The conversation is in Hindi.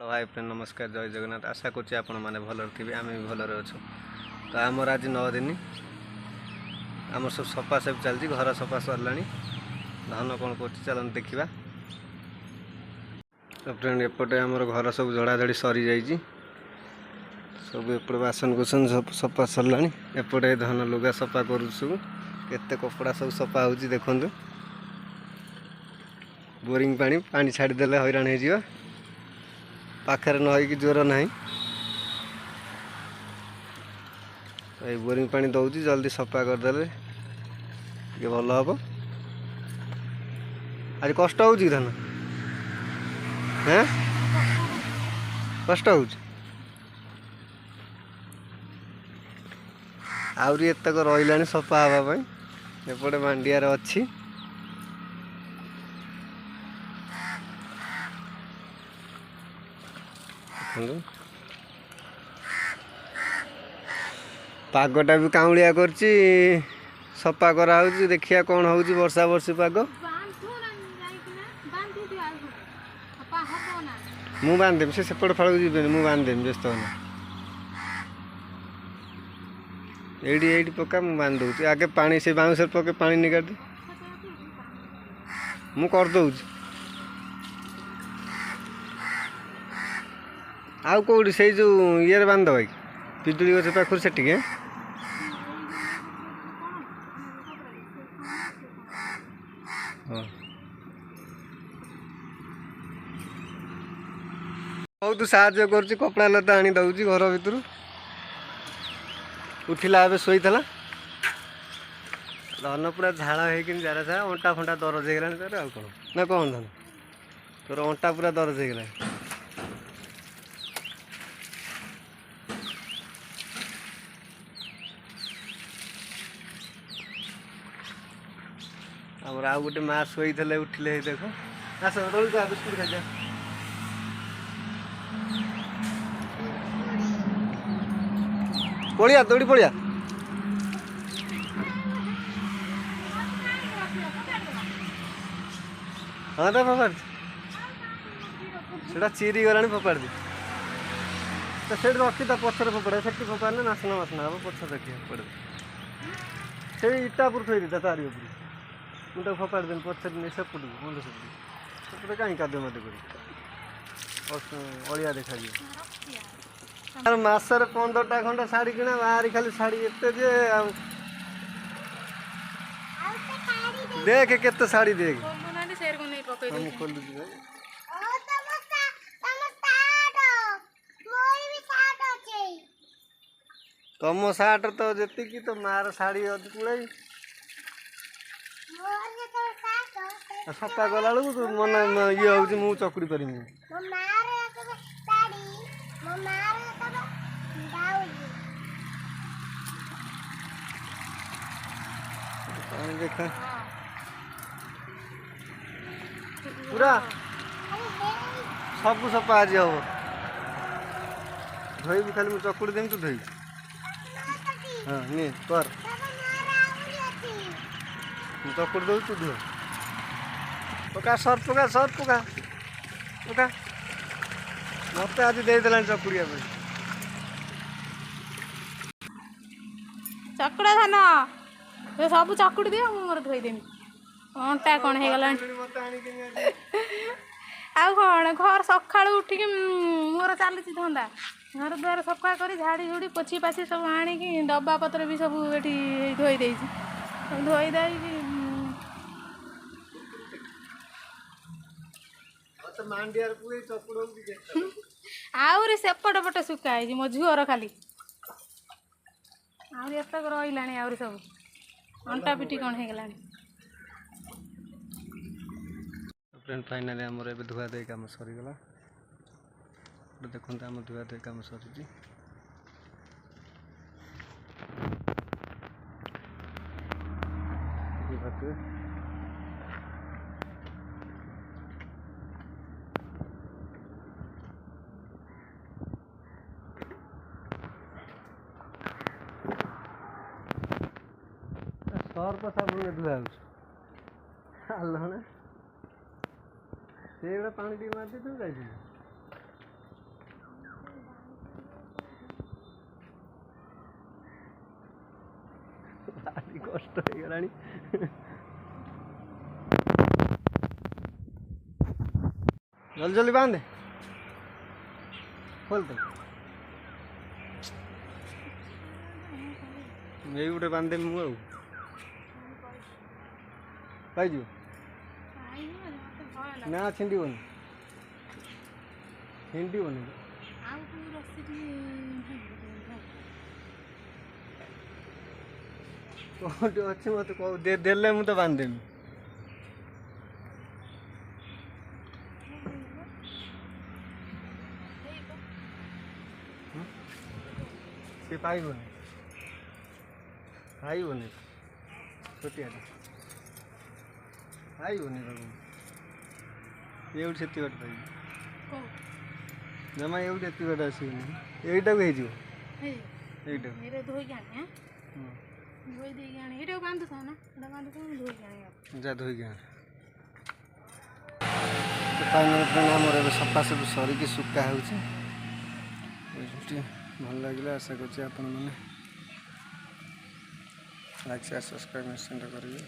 हाय फ्रेंड नमस्कार जय जगन्नाथ आशा करছি ଆପଣ ମାନେ ଭଲରେ ଥିବେ ଆମେ ବି ଭଲରେ ଅଛୁ। ତ ଆମର ଆଜି 9 ଦିନ ଆମର ସବୁ ସଫା ସବୁ ଚାଲିଛି ଘର ସଫା ସରିଲାଣି ଧାନ କ'ଣ କରୁଛି ଚାଲନ୍ତୁ ଦେଖିବା। ତ ଫ୍ରେଣ୍ଡ ଏପଟେ ଆମର ଘର ସବୁ ଝଡ଼ାଝଡ଼ି ସରିଯାଇଛି ସବୁ ଏପଟେ ବାସନକୁସନ ସଫା ସରିଲାଣି ଏପଟେ ଧାନ ଲୁଗା ସଫା କରୁଛୁ ସବୁ କେତେ କପଡ଼ା ସବୁ ସଫା ହେଉଛି ଦେଖନ୍ତୁ। ବୋରିଂ ପାଣି ଛାଡ଼ିଦେଲେ ହଇରାଣ ହେଇଯିବ पाखर नई जोर ना ये बोरिंग पानी दौर जल्दी सफा करदे ये भल हम आज कष्ट हो धान हाँ कष्ट हो आहरी एतक रहा सफा हाँपाई एपटे मांडियार अच्छी पागटा भी काउलिया करची सफा करा देखिया कौन हो वर्षा वर्षी पाग मु बांधदेमी से सेपट फाड़ जी मु बांधदेमी व्यस्त होना ये पका मु बांध दूँ आगे पानी से बाउंस पके पानी निकाल दे मु कर दौर आउ कौटी से जो ये बांध भाई पिजुड़ी गछ पाखर से बहुत साहाଯ୍ୟ କରୁଛି कपड़ा लता आनी दौची घर भीतर उठिला ए शोई धन पूरा झाड़ होगी जार सारा अंटा फंटा दरज हो गलानी तार कौन ना कौन धन तोर अंटा पूरा दरज हो गला आमर आउ गोटे माँ शोई उठिले देख आस बिस्कुट खा पड़िया दौड़ी पड़िया हाँ तो फोपाड़ से चिरी गला फोपाड़ दी तो से रखी तो पचर फोपाड़ से फोपाड़े नासना मासना हम पछ देखिए पड़े से इटा पर थी था तारी उपर मुझे फोपाड़ देनी पचर नहीं सेपट बंद सेपटे कहीं कादे मत कर अलिया देखा मसर 15टा खंडा शाढ़ी किना बाहरी खाली शाढ़ी एत देख केते शाढ़ी देख खोल तुम सार्ट तो जी तो मार शाढ़ी पुड़ाई सफा कला बेलू तू मन ये हूँ मुझे चकुड़ी पारि देखा पूरा सब सफा आज हम धोबी खाली मुझे चकुड़ी देमी तू धोबी हाँ नहीं कर चकुड़ी दे तू धो पका सर्फ पका मत आज देदेला चकुड़िया चकुड़ा धान सब चकुड़ी दियो मोर धोईदेमी अंटा कौन हो गला आउ कौन घर सका उठिकी मोर चली धंदा घर द्वार सफा कर झाड़ी झुड़ी पोछी पाछी सब आणिकी डब्बा पत्र भी सब ये धोई देती धोई दे आहरी सेपट पटे सुखाई मो झुअर खाली आहरी एतक रहा आहरी सब अंटा पिटी कौन हो गला फ्रेंड फाइनाली आमर ए धुआ दे कम सरीगला देखते आम धुआ दे कम सरी सर्फ साबुन धुआ हो से पानी टी मार दी जाइए नष्ट हो गलानी जल्दी जल्दी बांध खोल दे यही गोटे बांधे मु आउ पाइज ना छिंडीबनी छिंडीबनी कौटे अच्छे मत देले मु तो बांधदेमी से पाइबनी खाइबनी छोटिया खाइबनी बाबू एवढी से बाटे पाइब जमा एवढी एति बाटे आसबनी एईटा को ହେଇଯିବ एईटा जा धोई आण फाइनाल फ्रेंड आमर ए सफा सब सरिकी सुका हो भल लगे आशा कर लाइक शेयर सब्सक्राइब निश्चिंत करेंगे।